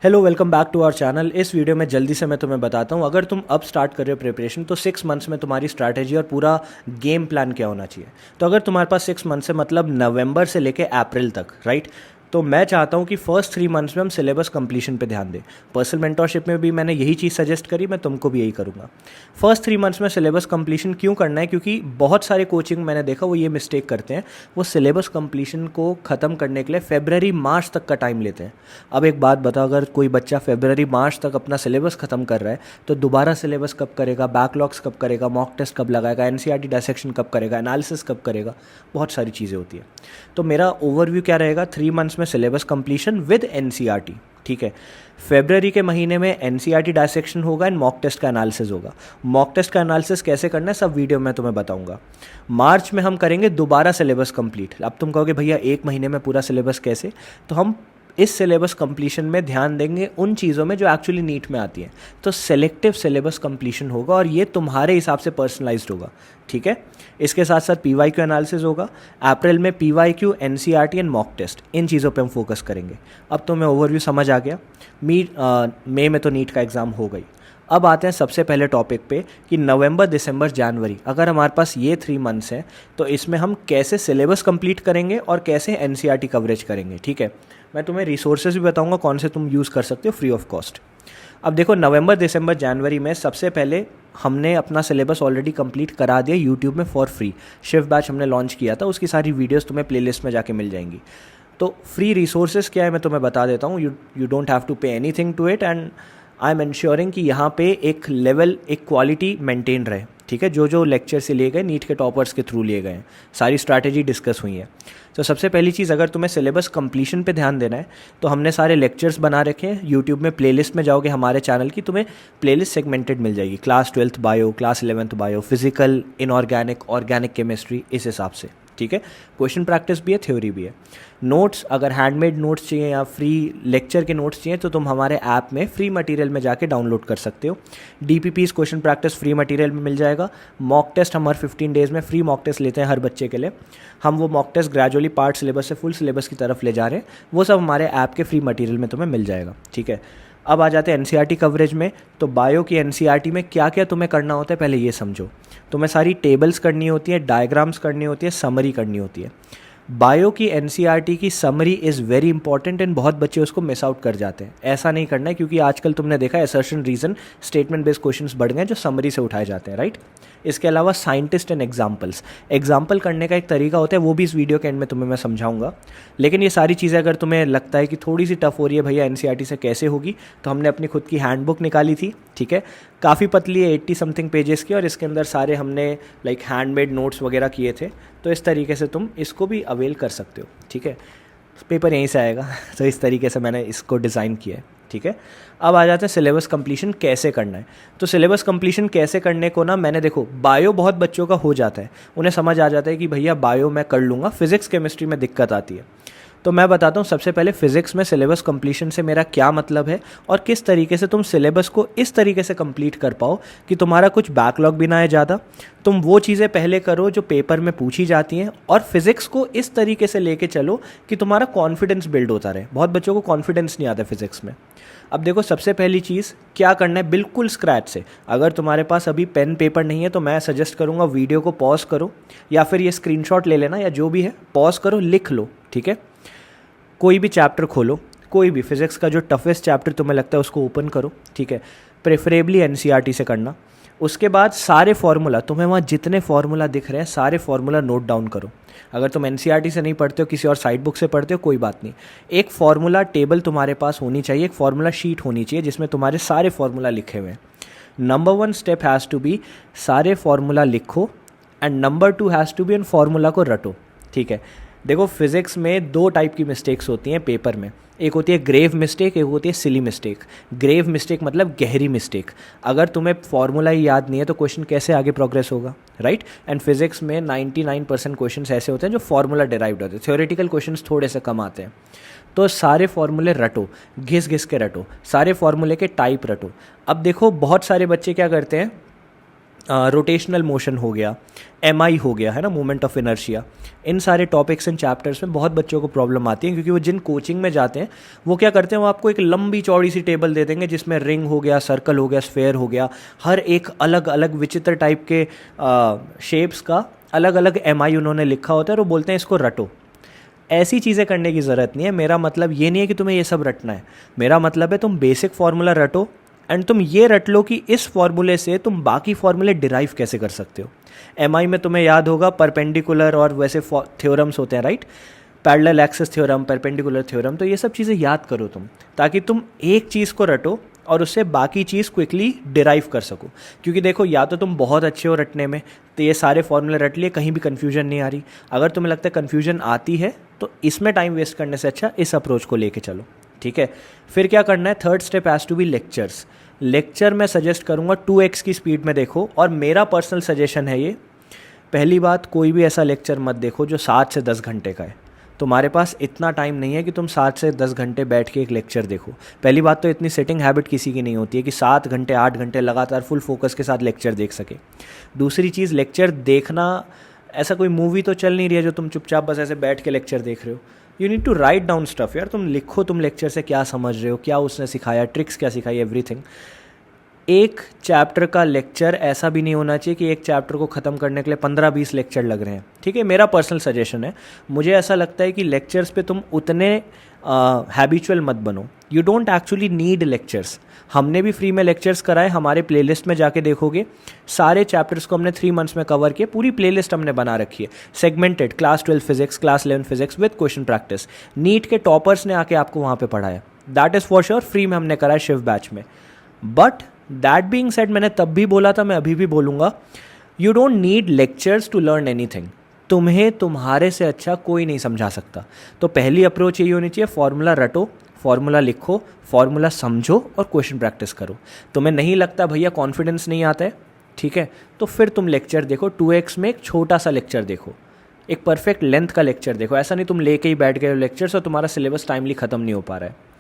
Hello welcome back to our channel. इस video में जल्दी से मैं तुम्हें बताता हूँ, अगर तुम अब स्टार्ट कर रहे हो प्रिपरेशन तो 6 मंथ्स में तुम्हारी स्ट्रैटेजी और पूरा गेम प्लान क्या होना चाहिए। तो अगर तुम्हारे पास 6 मंथ से मतलब नवंबर से लेके अप्रैल तक, राइट, तो मैं चाहता हूँ कि फर्स्ट 3 मंथ्स में हम सिलेबस कंप्लीशन पे ध्यान दें। पर्सनल मेंटरशिप में भी मैंने यही चीज़ सजेस्ट करी, मैं तुमको भी यही करूँगा। फर्स्ट 3 मंथ्स में सिलेबस कंप्लीशन क्यों करना है, क्योंकि बहुत सारे कोचिंग मैंने देखा वो ये मिस्टेक करते हैं, वो सिलेबस कंप्लीशन को ख़त्म करने के लिए फेब्रवरी मार्च तक का टाइम लेते हैं। अब एक बात बताओ, अगर कोई बच्चा फेब्रवरी मार्च तक अपना सिलेबस ख़त्म कर रहा है तो दोबारा सिलेबस कब करेगा, बैकलॉग्स कब करेगा, मॉक टेस्ट कब लगाएगा, एनसीईआरटी डायसेक्शन कब करेगा, एनालिसिस कब करेगा, बहुत सारी चीज़ें होती है। तो मेरा ओवरव्यू क्या रहेगा, 3 मंथ्स में सिलेबस कंप्लीशन विद एनसीईआरटी, ठीक है। फेब्रवरी के महीने में एनसीईआरटी डायसेक्शन होगा एंड मॉक टेस्ट का एनालिसिस होगा। मॉक टेस्ट का एनालिसिस कैसे करना है सब वीडियो में तुम्हें बताऊंगा। मार्च में हम करेंगे दोबारा सिलेबस कंप्लीट। अब तुम कहोगे भैया एक महीने में पूरा सिलेबस कैसे, तो हम इस सिलेबस कंप्लीशन में ध्यान देंगे उन चीज़ों में जो एक्चुअली नीट में आती हैं। तो सेलेक्टिव सिलेबस कंप्लीशन होगा और ये तुम्हारे हिसाब से पर्सनलाइज्ड होगा, ठीक है। इसके साथ साथ पीवाईक्यू एनालिसिस होगा। अप्रैल में PYQ, NCERT and mock test, इन चीज़ों पे हम फोकस करेंगे। अब तुम्हें ओवरव्यू समझ आ गया। मई में तो नीट का एग्ज़ाम हो गई। अब आते हैं सबसे पहले टॉपिक पे कि नवंबर, दिसंबर, जनवरी, अगर हमारे पास ये 3 मंथ्स हैं तो इसमें हम कैसे सिलेबस कंप्लीट करेंगे और कैसे एनसीईआरटी कवरेज करेंगे, ठीक है। मैं तुम्हें रिसोर्सेज भी बताऊंगा कौन से तुम यूज़ कर सकते हो फ्री ऑफ कॉस्ट। अब देखो, नवंबर, दिसंबर, जनवरी में सबसे पहले हमने अपना सिलेबस ऑलरेडी कंप्लीट करा दिया यूट्यूब में फॉर फ्री। शिफ्ट बैच हमने लॉन्च किया था, उसकी सारी वीडियोस तुम्हें प्लेलिस्ट में जाके मिल जाएंगी। तो फ्री रिसोर्सेज क्या है मैं तुम्हें बता देता हूँ। You don't have to pay anything to it and I am ensuring कि यहाँ पे एक लेवल, एक क्वालिटी मेंटेन रहे, ठीक है। जो जो लेक्चर से लिए गए नीट के टॉपर्स के थ्रू लिए गए हैं, सारी स्ट्रैटेजी डिस्कस हुई है। तो सबसे पहली चीज़, अगर तुम्हें सिलेबस कंप्लीशन पे ध्यान देना है तो हमने सारे लेक्चर्स बना रखे हैं यूट्यूब में। प्लेलिस्ट में जाओगे हमारे चैनल की, तुम्हें प्लेलिस्ट सेगमेंटेड मिल जाएगी। Class 12th bio, class 11th bio, physical, inorganic, organic chemistry, इस हिसाब से, ठीक है। क्वेश्चन प्रैक्टिस भी है, थ्योरी भी है। नोट्स, अगर हैंडमेड नोट्स चाहिए या फ्री लेक्चर के नोट्स चाहिए तो तुम हमारे ऐप में फ्री मटेरियल में जाके डाउनलोड कर सकते हो। DPPs, question practice free material में मिल जाएगा। मॉक टेस्ट हम हर 15 डेज़ में फ्री मॉक टेस्ट लेते हैं हर बच्चे के लिए। हम वो mock test gradually part syllabus से फुल सिलेबस की तरफ ले जा रहे हैं, वो सब हमारे ऐप के फ्री मटेरियल में तुम्हें मिल जाएगा, ठीक है। अब आ जाते हैं एनसीईआरटी कवरेज में। तो बायो की एनसीईआरटी में क्या क्या तुम्हें करना होता है पहले ये समझो। तुम्हें सारी टेबल्स करनी होती है, डायग्राम्स करनी होती है, समरी करनी होती है। बायो की एनसीईआरटी की summary is very important and बहुत बच्चे उसको मिस आउट कर जाते हैं। ऐसा नहीं करना है, क्योंकि आजकल तुमने देखा है assertion, reason, statement based questions बढ़ गए जो समरी से उठाए जाते हैं, राइट। इसके अलावा साइंटिस्ट एंड एग्जाम्पल्स, एग्जाम्पल करने का एक तरीका होता है, वो भी इस वीडियो के एंड में तुम्हें मैं समझाऊंगा। लेकिन ये सारी चीज़ें अगर तुम्हें लगता है कि थोड़ी सी टफ हो रही है भैया एनसीईआरटी से कैसे होगी, तो हमने अपनी खुद की हैंडबुक निकाली थी, ठीक है। काफ़ी पतली है, 80 समथिंग पेजेस की, और इसके अंदर सारे हमने लाइक हैंडमेड नोट्स वगैरह किए थे। तो इस तरीके से तुम इसको भी अवेल कर सकते हो, ठीक है। पेपर यहीं से आएगा तो इस तरीके से मैंने इसको डिज़ाइन किया है, ठीक है। अब आ जाते हैं सिलेबस कंप्लीशन कैसे करना है। तो सिलेबस कंप्लीशन कैसे करने को ना, मैंने देखो बायो बहुत बच्चों का हो जाता है, उन्हें समझ आ जाता है कि भैया बायो मैं कर लूँगा, फिजिक्स केमिस्ट्री में दिक्कत आती है। तो मैं बताता हूँ सबसे पहले फिजिक्स में सिलेबस कंप्लीशन से मेरा क्या मतलब है और किस तरीके से तुम सिलेबस को इस तरीके से कंप्लीट कर पाओ कि तुम्हारा कुछ बैकलॉग भी ना आए ज़्यादा। तुम वो चीज़ें पहले करो जो पेपर में पूछी जाती हैं, और फिजिक्स को इस तरीके से लेके चलो कि तुम्हारा कॉन्फिडेंस बिल्ड होता रहे। बहुत बच्चों को कॉन्फिडेंस नहीं आता फिजिक्स में। अब देखो, सबसे पहली चीज़ क्या करना है, बिल्कुल स्क्रैच से। अगर तुम्हारे पास अभी पेन पेपर नहीं है तो मैं सजेस्ट करूँगा वीडियो को पॉज करो, या फिर ये स्क्रीनशॉट ले लेना, या जो भी है पॉज करो, लिख लो, ठीक है। कोई भी चैप्टर खोलो, कोई भी फिजिक्स का जो टफेस्ट चैप्टर तुम्हें लगता है उसको ओपन करो, ठीक है। प्रेफरेबली एनसीईआरटी से करना। उसके बाद सारे फार्मूला, तुम्हें वहाँ जितने फार्मूला दिख रहे हैं सारे फार्मूला नोट डाउन करो। अगर तुम एनसीईआरटी से नहीं पढ़ते हो, किसी और साइड बुक से पढ़ते हो, कोई बात नहीं, एक फार्मूला टेबल तुम्हारे पास होनी चाहिए, एक फार्मूला शीट होनी चाहिए जिसमें तुम्हारे सारे फार्मूला लिखे हुए हैं। Number 1 step has to be सारे फार्मूला लिखो, and number 2 has to be उन फार्मूला को रटो, ठीक है। देखो, फिजिक्स में 2 टाइप की मिस्टेक्स होती हैं पेपर में। एक होती है ग्रेव मिस्टेक, एक होती है सिली मिस्टेक। ग्रेव मिस्टेक मतलब गहरी मिस्टेक। अगर तुम्हें फॉर्मूला ही याद नहीं है तो क्वेश्चन कैसे आगे प्रोग्रेस होगा, राइट। एंड फिजिक्स में 99% क्वेश्चन ऐसे होते हैं जो फॉर्मूला डिराइव्ड होते हैं, थ्योरेटिकल क्वेश्चन थोड़े से कम आते हैं। तो सारे फॉर्मूले रटो, घिस घिस के रटो, सारे फॉर्मूले के टाइप रटो। अब देखो, बहुत सारे बच्चे क्या करते हैं, रोटेशनल मोशन हो गया, एमआई हो गया, है ना, मोमेंट ऑफ इनर्शिया। इन सारे टॉपिक्स एंड चैप्टर्स में बहुत बच्चों को प्रॉब्लम आती है, क्योंकि वो जिन कोचिंग में जाते हैं वो क्या करते हैं, वो आपको एक लंबी चौड़ी सी टेबल दे देंगे जिसमें रिंग हो गया, सर्कल हो गया, स्फेयर हो गया, हर एक अलग अलग विचित्र टाइप के शेप्स का अलग अलग एमआई उन्होंने लिखा होता है, और वो बोलते हैं इसको रटो। ऐसी चीज़ें करने की ज़रूरत नहीं है। मेरा मतलब ये नहीं है कि तुम्हें ये सब रटना है, मेरा मतलब है तुम बेसिक फार्मूला रटो, एंड तुम ये रट लो कि इस फार्मूले से तुम बाकी फार्मूले डिराइव कैसे कर सकते हो। एमआई में तुम्हें याद होगा परपेंडिकुलर और वैसे थ्योरम्स होते हैं, right, parallel axis theorem, perpendicular theorem, तो ये सब चीज़ें याद करो तुम, ताकि तुम एक चीज़ को रटो और उससे बाकी चीज़ क्विकली डिराइव कर सको। क्योंकि देखो, या तो तुम बहुत अच्छे हो रटने में, तो ये सारे फॉर्मूले रट लिए, कहीं भी कन्फ्यूजन नहीं आ रही। अगर तुम्हें लगता है कन्फ्यूजन आती है तो इसमें टाइम वेस्ट करने से अच्छा इस अप्रोच को लेके चलो, ठीक है। फिर क्या करना है, third step has to be lectures. Lecture मैं सजेस्ट करूँगा 2x की स्पीड में देखो, और मेरा पर्सनल सजेशन है ये, पहली बात, कोई भी ऐसा लेक्चर मत देखो जो 7 से 10 घंटे का है। तुम्हारे पास इतना टाइम नहीं है कि तुम 7 से 10 घंटे बैठ के एक लेक्चर देखो। पहली बात तो इतनी सिटिंग हैबिट किसी की नहीं होती है कि 7 घंटे 8 घंटे लगातार फुल फोकस के साथ लेक्चर देख सके। दूसरी चीज़, लेक्चर देखना, ऐसा कोई मूवी तो चल नहीं रही है जो तुम चुपचाप बस ऐसे बैठ के लेक्चर देख रहे हो। You need to write down stuff यार, तुम लिखो, तुम लेक्चर से क्या समझ रहे हो, क्या उसने सिखाया, ट्रिक्स क्या सिखाई, एवरीथिंग। एक चैप्टर का लेक्चर ऐसा भी नहीं होना चाहिए कि एक चैप्टर को ख़त्म करने के लिए 15-20 लेक्चर लग रहे हैं, ठीक है। मेरा पर्सनल सजेशन है, मुझे ऐसा लगता है कि लेक्चर्स पे तुम उतने हैबिचुअल मत बनो। You don't actually need lectures. हमने भी फ्री में लेक्चर्स कराए, हमारे प्लेलिस्ट में जाके देखोगे, सारे चैप्टर्स को हमने 3 मंथ्स में कवर किया, पूरी प्लेलिस्ट हमने बना रखी है, segmented, class 12 physics, class 11 physics with question practice. NEET के टॉपर्स ने आके आपको वहाँ पे पढ़ाया, that is for sure, free में हमने कराया शिव बैच में। बट दैट बीइंग सेड, मैंने तब भी बोला था, मैं अभी भी बोलूँगा, you don't need lectures to learn anything. तुम्हें तुम्हारे से अच्छा कोई नहीं समझा सकता। तो पहली अप्रोच यही होनी चाहिए, फॉर्मूला रटो, फॉर्मूला लिखो, फॉर्मूला समझो और क्वेश्चन प्रैक्टिस करो। तुम्हें नहीं लगता भैया कॉन्फिडेंस नहीं आता है, ठीक है, तो फिर तुम लेक्चर देखो, 2x में एक छोटा सा लेक्चर देखो, एक परफेक्ट लेंथ का लेक्चर देखो। ऐसा नहीं तुम लेके ही बैठ गए हो लेक्चर्स और तुम्हारा सिलेबस टाइमली खत्म नहीं हो पा रहा है।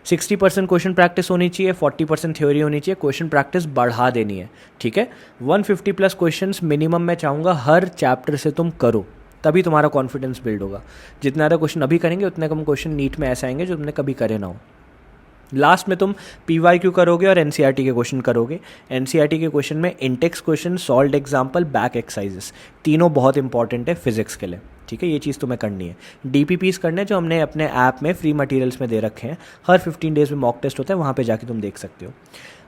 60% क्वेश्चन प्रैक्टिस होनी चाहिए, 40% थ्योरी होनी चाहिए, क्वेश्चन प्रैक्टिस बढ़ा देनी है, ठीक है। 150+ क्वेश्चंस मिनिमम मैं चाहूँगा हर चैप्टर से तुम करो, तभी तुम्हारा कॉन्फिडेंस बिल्ड होगा। जितने ज़्यादा क्वेश्चन अभी करेंगे उतने कम क्वेश्चन नीट में ऐसे आएंगे जो तुमने कभी करे ना हो। लास्ट में तुम PYQ करोगे और NCERT के क्वेश्चन करोगे। NCERT के क्वेश्चन में Intex question, solved example, back exercises, तीनों बहुत इंपॉर्टेंट है फिजिक्स के लिए, ठीक है। ये चीज़ तुम्हें करनी है। DPPs करने जो हमने अपने ऐप में फ्री मटेरियल्स में दे रखे हैं, हर 15 डेज में मॉक टेस्ट होता है, वहाँ पे जाके तुम देख सकते हो।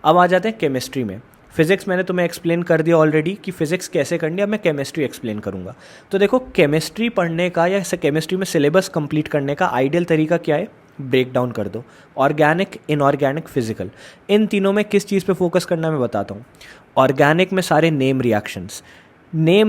अब आ जाते हैं केमिस्ट्री में। फिजिक्स मैंने तुम्हें एक्सप्लेन कर दिया ऑलरेडी कि फिजिक्स कैसे करनी है, अब मैं केमिस्ट्री एक्सप्लेन करूँगा। तो देखो, केमिस्ट्री पढ़ने का या केमिस्ट्री में सिलेबस कंप्लीट करने का आइडियल तरीका क्या है, ब्रेक डाउन कर दो, ऑर्गेनिक, इनऑर्गेनिक, फिजिकल, इन तीनों में किस चीज़ पे फोकस करना है मैं बताता हूँ। ऑर्गेनिक में सारे name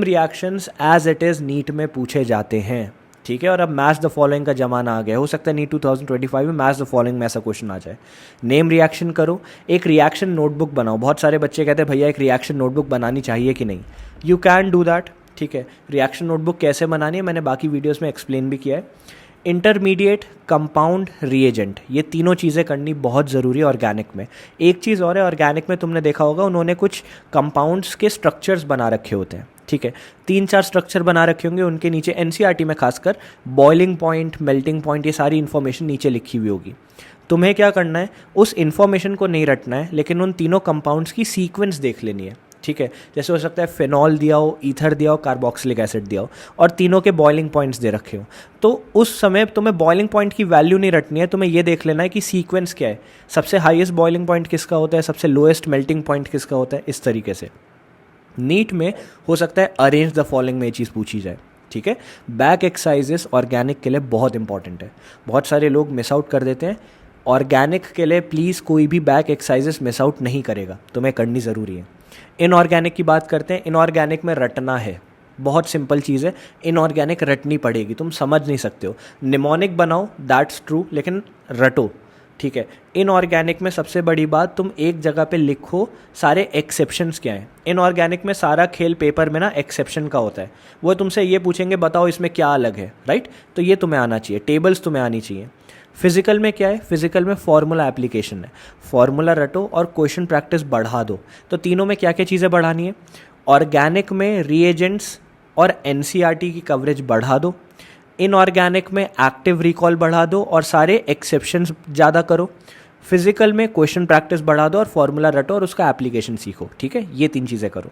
reactions as it is NEET में पूछे जाते हैं, ठीक है। और अब मैच द फॉलोइंग का ज़माना आ गया, हो सकता है नीट 2025 में मैच द फॉलोइंग में ऐसा क्वेश्चन आ जाए। नेम रिएक्शन करो, एक रिएक्शन नोटबुक बनाओ। बहुत सारे बच्चे कहते हैं भैया एक रिएक्शन नोटबुक बनानी चाहिए कि नहीं, यू कैन डू दैट, ठीक है। रिएक्शन नोटबुक कैसे बनानी है मैंने बाकी वीडियोज़ में एक्सप्लेन भी किया है। इंटरमीडिएट, कंपाउंड, रिएजेंट, ये तीनों चीज़ें करनी बहुत ज़रूरी है ऑर्गेनिक में। एक चीज़ और है, ऑर्गेनिक में तुमने देखा होगा उन्होंने कुछ कंपाउंड्स के स्ट्रक्चर्स बना रखे होते हैं, ठीक है। 3-4 स्ट्रक्चर बना रखे होंगे, उनके नीचे NCERT में खासकर बॉइलिंग पॉइंट, मेल्टिंग पॉइंट, ये सारी इन्फॉर्मेशन नीचे लिखी हुई होगी। तुम्हें क्या करना है, उस इन्फॉर्मेशन को नहीं रटना है, लेकिन उन तीनों कंपाउंड्स की सीक्वेंस देख लेनी है, ठीक है। जैसे हो सकता है फिनॉल दिया हो, ईथर दिया हो, कार्बोक्सिलिक एसिड दिया हो, और तीनों के बॉइलिंग पॉइंट्स दे रखे हो, तो उस समय तुम्हें बॉइलिंग पॉइंट की वैल्यू नहीं रटनी है, तुम्हें ये देख लेना है कि सीक्वेंस क्या है, सबसे हाईएस्ट बॉइलिंग पॉइंट किसका होता है, सबसे लोएस्ट मेल्टिंग पॉइंट किसका होता है, इस तरीके से। नीट में हो सकता है अरेंज द फॉलोइंग में ये चीज़ पूछी जाए, ठीक है। बैक एक्सरसाइजेस ऑर्गेनिक के लिए बहुत इंपॉर्टेंट है, बहुत सारे लोग मिस आउट कर देते हैं। ऑर्गेनिक के लिए प्लीज़ कोई भी बैक एक्सरसाइजेस मिस आउट नहीं करेगा, तुम्हें करनी ज़रूरी है। इनऑर्गेनिक की बात करते हैं। इनऑर्गेनिक में रटना है, बहुत सिंपल चीज़ है, इनऑर्गेनिक रटनी पड़ेगी, तुम समझ नहीं सकते हो। निमोनिक बनाओ, दैट्स ट्रू, लेकिन रटो, ठीक है। इनऑर्गेनिक में सबसे बड़ी बात, तुम एक जगह पे लिखो सारे एक्सेप्शंस क्या हैं। इनऑर्गेनिक में सारा खेल पेपर में ना एक्सेप्शन का होता है, वो तुमसे ये पूछेंगे बताओ इसमें क्या अलग है, राइट, तो ये तुम्हें आना चाहिए, टेबल्स तुम्हें आनी चाहिए। फिजिकल में क्या है, फिजिकल में फॉर्मूला एप्लीकेशन है, फॉर्मूला रटो और क्वेश्चन प्रैक्टिस बढ़ा दो। तो तीनों में क्या क्या चीज़ें बढ़ानी है, ऑर्गेनिक में रीएजेंट्स और एनसीईआरटी की कवरेज बढ़ा दो, इनऑर्गेनिक में एक्टिव रिकॉल बढ़ा दो और सारे एक्सेप्शंस ज़्यादा करो, फिजिकल में क्वेश्चन प्रैक्टिस बढ़ा दो और फॉर्मूला रटो और उसका एप्लीकेशन सीखो, ठीक है। ये 3 चीज़ें करो।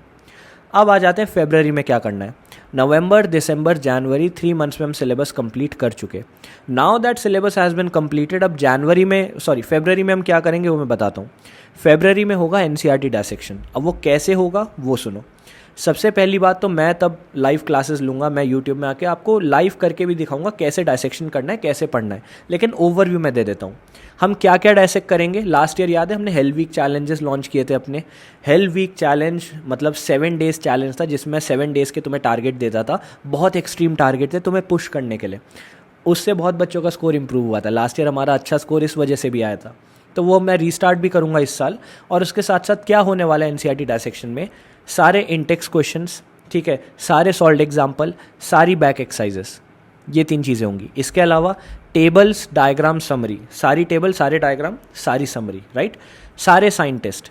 अब आ जाते हैं फरवरी में क्या करना है। नवंबर, दिसंबर, जनवरी 3 मंथ्स में हम सिलेबस कंप्लीट कर चुके। Now that syllabus has been completed, अब फरवरी में हम क्या करेंगे वो मैं बताता हूँ। फरवरी में होगा एनसीईआरटी डायसेक्शन। अब वो कैसे होगा वो सुनो। सबसे पहली बात तो मैं तब लाइव क्लासेस लूँगा, मैं यूट्यूब में आके आपको लाइव करके भी दिखाऊंगा कैसे डायसेक्शन करना है, कैसे पढ़ना है, लेकिन ओवरव्यू मैं दे देता हूँ। हम क्या क्या डायसेक्ट करेंगे। लास्ट ईयर याद है हमने हेल वीक चैलेंजेस लॉन्च किए थे अपने। हेल वीक चैलेंज मतलब 7 डेज चैलेंज था जिसमें 7 डेज़ के तुम्हें टारगेट देता था। बहुत एक्सट्रीम टारगेट थे तुम्हें पुश करने के लिए। उससे बहुत बच्चों का स्कोर इंप्रूव हुआ था। लास्ट ईयर हमारा अच्छा स्कोर इस वजह से भी आया था, तो वो मैं रीस्टार्ट भी करूँगा इस साल। और उसके साथ साथ क्या होने वाला है एनसीईआरटी डायसेक्शन में, सारे इंटेक्स क्वेश्चंस, ठीक है, सारे सॉल्व्ड एग्जाम्पल, सारी बैक एक्सरसाइजेस, ये 3 चीज़ें होंगी। इसके अलावा टेबल्स, डायग्राम, समरी, सारी टेबल, सारे डायग्राम, सारी समरी, राइट। सारे साइंटिस्ट,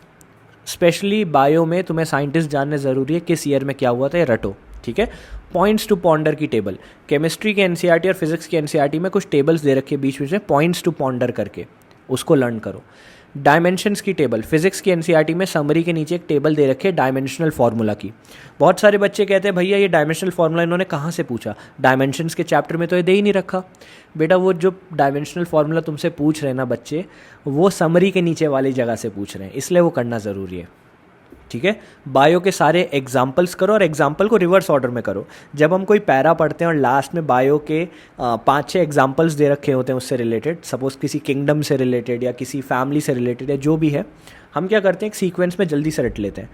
स्पेशली बायो में तुम्हें साइंटिस्ट जानने ज़रूरी है, किस ईयर में क्या हुआ था, ये रटो, ठीक है। पॉइंट्स टू पॉन्डर की टेबल, केमिस्ट्री के एनसीईआरटी और फिजिक्स के एनसीईआरटी में कुछ टेबल्स दे रखे बीच बीच में, पॉइंट्स टू पॉन्डर करके उसको लर्न करो। डायमेंशंस की टेबल, फिजिक्स की एनसीईआरटी में समरी के नीचे एक टेबल दे रखी है डायमेंशनल फार्मूला की। बहुत सारे बच्चे कहते हैं भैया ये डायमेंशनल फार्मूला इन्होंने कहाँ से पूछा, डायमेंशंस के चैप्टर में तो ये दे ही नहीं रखा। बेटा वो जो डायमेंशनल फार्मूला तुमसे पूछ रहे हैं ना बच्चे, वो समरी के नीचे वाली जगह से पूछ रहे हैं, इसलिए वो करना ज़रूरी है, ठीक है। बायो के सारे एग्जाम्पल्स करो और एग्जाम्पल को रिवर्स ऑर्डर में करो। जब हम कोई पैरा पढ़ते हैं और लास्ट में बायो के 5-6 एग्जाम्पल्स दे रखे होते हैं उससे रिलेटेड, सपोज किसी किंगडम से रिलेटेड या किसी फैमिली से रिलेटेड या जो भी है, हम क्या करते हैं एक सीक्वेंस में जल्दी से रट लेते हैं।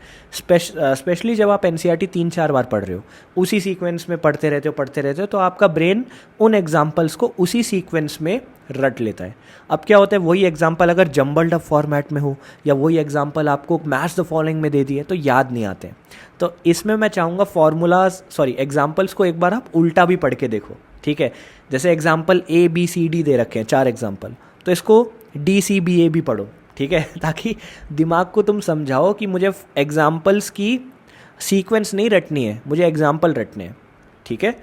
स्पेशली जब आप एनसीईआरटी 3-4 बार पढ़ रहे हो, उसी सीक्वेंस में पढ़ते रहते हो तो आपका ब्रेन उन एग्जाम्पल्स को उसी सीक्वेंस में रट लेता है। अब क्या होता है, वही एग्जाम्पल अगर जम्बल्ड अप फॉर्मेट में हो या वही एग्जाम्पल आपको मैच द फॉलोइंग में दे दिए तो याद नहीं आते। तो इसमें मैं चाहूँगा एग्जाम्पल्स को एक बार आप उल्टा भी पढ़ के देखो, ठीक है। जैसे एग्जाम्पल ABCD दे रखे हैं 4 एग्जाम्पल, तो इसको DCBA भी पढ़ो, ठीक है, ताकि दिमाग को तुम समझाओ कि मुझे एग्जाम्पल्स की सीक्वेंस नहीं रटनी है, मुझे एग्जाम्पल रटने हैं, ठीक है।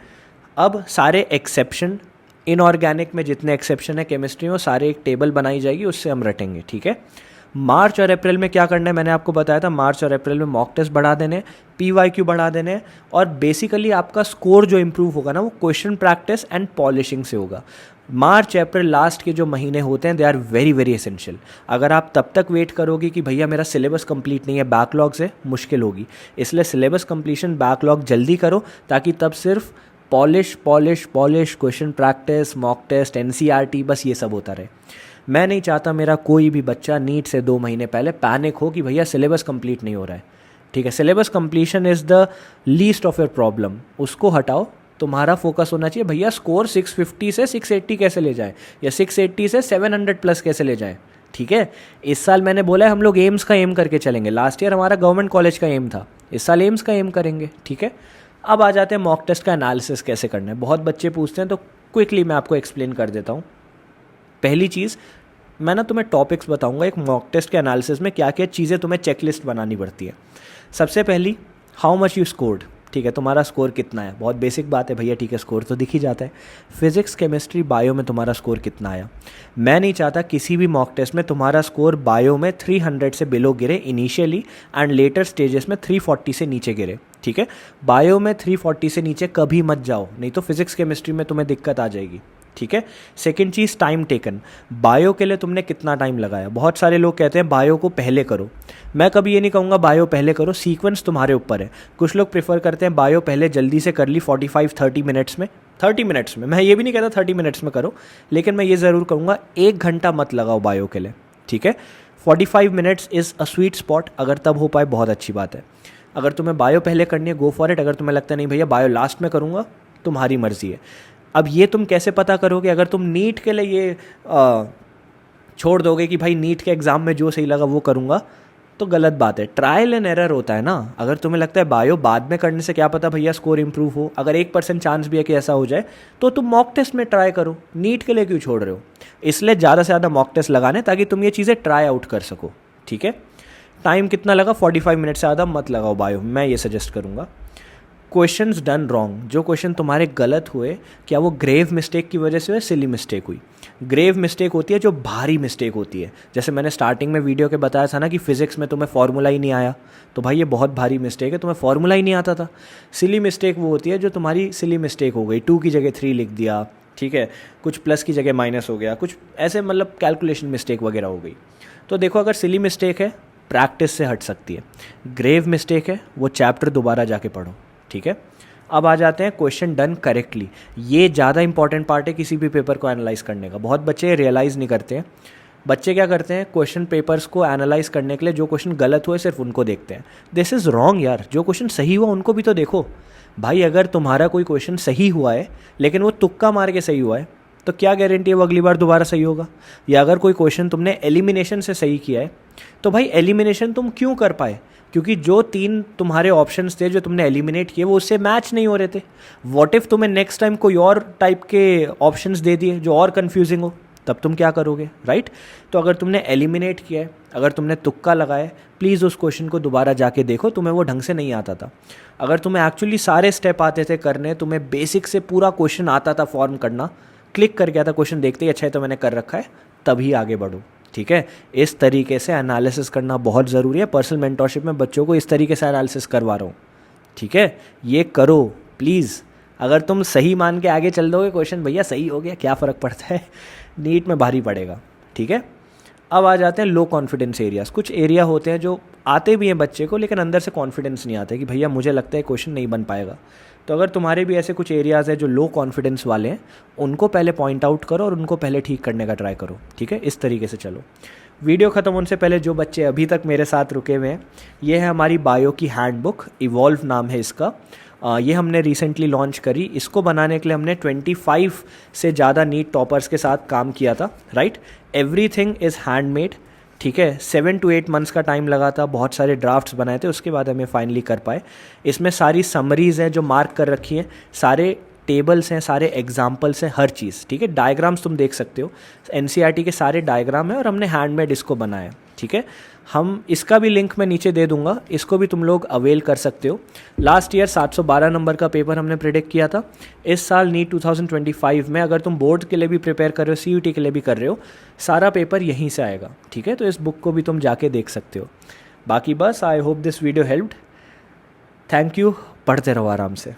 अब सारे एक्सेप्शन, इनऑर्गेनिक में जितने एक्सेप्शन है केमिस्ट्री में, सारे एक टेबल बनाई जाएगी, उससे हम रटेंगे, ठीक है। मार्च और अप्रैल में क्या करना है मैंने आपको बताया था। मार्च और अप्रैल में मॉक टेस्ट बढ़ा देने, PYQ बढ़ा देने, और बेसिकली आपका स्कोर जो इंप्रूव होगा ना वो क्वेश्चन प्रैक्टिस एंड पॉलिशिंग से होगा। मार्च अप्रैल लास्ट के जो महीने होते हैं they are very very essential. अगर आप तब तक वेट करोगे कि भैया मेरा सिलेबस कंप्लीट नहीं है, बैकलॉग से मुश्किल होगी, इसलिए सिलेबस कंप्लीशन बैकलॉग जल्दी करो, ताकि तब सिर्फ polish question practice, mock test, NCERT, बस ये सब होता रहे। मैं नहीं चाहता मेरा कोई भी बच्चा नीट से 2 महीने पहले पैनिक हो कि भैया सिलेबस कंप्लीट नहीं हो रहा है, ठीक है। Syllabus completion is the least of your problem, उसको हटाओ। तुम्हारा फोकस होना चाहिए भैया स्कोर 650 से 680 कैसे ले जाए, या 680 से 700 प्लस कैसे ले जाए, ठीक है। इस साल मैंने बोला है हम लोग एम्स का एम करके चलेंगे। लास्ट ईयर हमारा गवर्नमेंट कॉलेज का एम था, इस साल एम्स का एम करेंगे, ठीक है। अब आ जाते हैं मॉक टेस्ट का एनालिसिस कैसे करना है। बहुत बच्चे पूछते हैं, तो क्विकली मैं आपको एक्सप्लेन कर देता हूँ। पहली चीज़, मैं ना तुम्हें टॉपिक्स बताऊंगा एक मॉक टेस्ट के एनालिसिस में क्या क्या चीज़ें तुम्हें चेकलिस्ट बनानी पड़ती है। सबसे पहली, हाउ मच यू स्कोर्ड, ठीक है, तुम्हारा स्कोर कितना है। बहुत बेसिक बात है भैया, ठीक है, स्कोर तो दिख ही जाता है। फिजिक्स, केमिस्ट्री, बायो में तुम्हारा स्कोर कितना आया। मैं नहीं चाहता किसी भी मॉक टेस्ट में तुम्हारा स्कोर बायो में 300 से बिलो गिरे इनिशियली, एंड लेटर स्टेजेस में 340 से नीचे गिरे, ठीक है। बायो में 340 से नीचे कभी मत जाओ, नहीं तो फिजिक्स केमिस्ट्री में तुम्हें दिक्कत आ जाएगी, ठीक है। सेकंड चीज़, टाइम टेकन, बायो के लिए तुमने कितना टाइम लगाया। बहुत सारे लोग कहते हैं बायो को पहले करो, मैं कभी ये नहीं कहूँगा बायो पहले करो, सीक्वेंस तुम्हारे ऊपर है। कुछ लोग प्रेफर करते हैं बायो पहले जल्दी से कर ली 45-30 मिनट्स में, 30 मिनट्स में। मैं ये भी नहीं कहता 30 मिनट्स में करो, लेकिन मैं ये ज़रूर कहूँगा 1 घंटा मत लगाओ बायो के लिए, ठीक है। 45 minutes is a sweet spot, अगर तब हो पाए बहुत अच्छी बात है। अगर तुम्हें बायो पहले करनी है, गो फॉर इट। अगर तुम्हें लगता है नहीं भैया बायो लास्ट में करूँगा, तुम्हारी मर्जी है। अब ये तुम कैसे पता करोगे, अगर तुम नीट के लिए ये छोड़ दोगे कि भाई नीट के एग्ज़ाम में जो सही लगा वो करूँगा, तो गलत बात है। ट्रायल एंड एरर होता है ना। अगर तुम्हें लगता है बायो बाद में करने से क्या पता भैया स्कोर इंप्रूव हो, अगर 1% चांस भी है कि ऐसा हो जाए, तो तुम मॉक टेस्ट में ट्राई करो, नीट के लिए क्यों छोड़ रहे हो। इसलिए ज़्यादा से ज़्यादा मॉक टेस्ट लगाने ताकि तुम ये चीज़ें ट्राई आउट कर सको, ठीक है। टाइम कितना लगा, 45 मिनट से ज़्यादा मत लगाओ बायो, मैं ये सजेस्ट करूँगा। क्वेश्चंस डन रॉन्ग, जो क्वेश्चन तुम्हारे गलत हुए, क्या वो ग्रेव मिस्टेक की वजह से हुए, सिली मिस्टेक हुई। ग्रेव मिस्टेक होती है जो भारी मिस्टेक होती है, जैसे मैंने स्टार्टिंग में वीडियो के बताया था ना कि फिजिक्स में तुम्हें फार्मूला ही नहीं आया, तो भाई ये बहुत भारी मिस्टेक है, तुम्हें फार्मूला ही नहीं आता था। सिली मिस्टेक वो होती है जो तुम्हारी सिली मिस्टेक हो गई, 2 की जगह 3 लिख दिया, ठीक है, कुछ प्लस की जगह माइनस हो गया, कुछ ऐसे मतलब कैलकुलेशन मिस्टेक वगैरह हो गई। तो देखो अगर सिली मिस्टेक है प्रैक्टिस से हट सकती है, ग्रेव मिस्टेक है वो चैप्टर दोबारा जाके पढ़ो, ठीक है। अब आ जाते हैं क्वेश्चन डन करेक्टली, ये ज़्यादा इंपॉर्टेंट पार्ट है किसी भी पेपर को एनालाइज करने का। बहुत बच्चे रियलाइज़ नहीं करते हैं। बच्चे क्या करते हैं, क्वेश्चन पेपर्स को एनालाइज करने के लिए जो क्वेश्चन गलत हुए सिर्फ उनको देखते हैं। दिस इज़ रॉन्ग यार, जो क्वेश्चन सही हुआ उनको भी तो देखो। भाई अगर तुम्हारा कोई क्वेश्चन सही हुआ है लेकिन वो तुक्का मार के सही हुआ है, तो क्या गारंटी है वो अगली बार दोबारा सही होगा। या अगर कोई क्वेश्चन तुमने एलिमिनेशन से सही किया है, तो भाई एलिमिनेशन तुम क्यों कर पाए, क्योंकि जो 3 तुम्हारे ऑप्शंस थे जो तुमने एलिमिनेट किए वो उससे मैच नहीं हो रहे थे। व्हाट इफ तुम्हें नेक्स्ट टाइम कोई और टाइप के ऑप्शंस दे दिए जो और कंफ्यूजिंग हो, तब तुम क्या करोगे, राइट। तो अगर तुमने एलिमिनेट किया है, अगर तुमने तुक्का लगाया, प्लीज़ उस क्वेश्चन को दोबारा जाके देखो, तुम्हें वो ढंग से नहीं आता था। अगर तुम्हें एक्चुअली सारे स्टेप आते थे करने, तुम्हें बेसिक से पूरा क्वेश्चन आता था फॉर्म करना, क्लिक कर गया था क्वेश्चन देखते ही अच्छा है तो मैंने कर रखा है, तभी आगे बढ़ो, ठीक है। इस तरीके से एनालिसिस करना बहुत ज़रूरी है। पर्सनल मेंटरशिप में बच्चों को इस तरीके से एनालिसिस करवा रहा हूँ, ठीक है। ये करो प्लीज़। अगर तुम सही मान के आगे चल दोगे क्वेश्चन, भैया सही हो गया क्या फ़र्क पड़ता है, नीट में भारी पड़ेगा, ठीक है। अब आ जाते हैं लो कॉन्फिडेंस एरियाज़। कुछ एरिया होते हैं जो आते भी हैं बच्चे को लेकिन अंदर से कॉन्फिडेंस नहीं आता है कि भैया मुझे लगता है क्वेश्चन नहीं बन पाएगा। तो अगर तुम्हारे भी ऐसे कुछ एरियाज़ हैं जो लो कॉन्फिडेंस वाले हैं, उनको पहले पॉइंट आउट करो और उनको पहले ठीक करने का ट्राई करो, ठीक है। इस तरीके से चलो। वीडियो ख़त्म होने से पहले जो बच्चे अभी तक मेरे साथ रुके हुए हैं, ये है हमारी बायो की हैंडबुक, इवॉल्व नाम है इसका। ये हमने रिसेंटली लॉन्च करी। इसको बनाने के लिए हमने 25 से ज़्यादा नीट टॉपर्स के साथ काम किया था, राइट। एवरीथिंग इज़ हैंडमेड, ठीक है। 7 to 8 मंथ्स का टाइम लगा था, बहुत सारे ड्राफ्ट्स बनाए थे, उसके बाद हमें फाइनली कर पाए। इसमें सारी समरीज़ हैं जो मार्क कर रखी हैं, सारे टेबल्स हैं, सारे एग्जाम्पल्स हैं, हर चीज़, ठीक है। डायग्राम्स तुम देख सकते हो, एनसीईआरटी के सारे डायग्राम है और हमने हैंडमेड इसको बनाया, ठीक है। हम इसका भी लिंक मैं नीचे दे दूंगा, इसको भी तुम लोग अवेल कर सकते हो। लास्ट ईयर 712 नंबर का पेपर हमने प्रिडिक्ट किया था। इस साल नीट 2025 में अगर तुम बोर्ड के लिए भी प्रिपेयर कर रहे हो, सीयूटी के लिए भी कर रहे हो, सारा पेपर यहीं से आएगा, ठीक है। तो इस बुक को भी तुम जाके देख सकते हो। बाकी बस I hope this video helped. Thank you, पढ़ते रहो आराम से।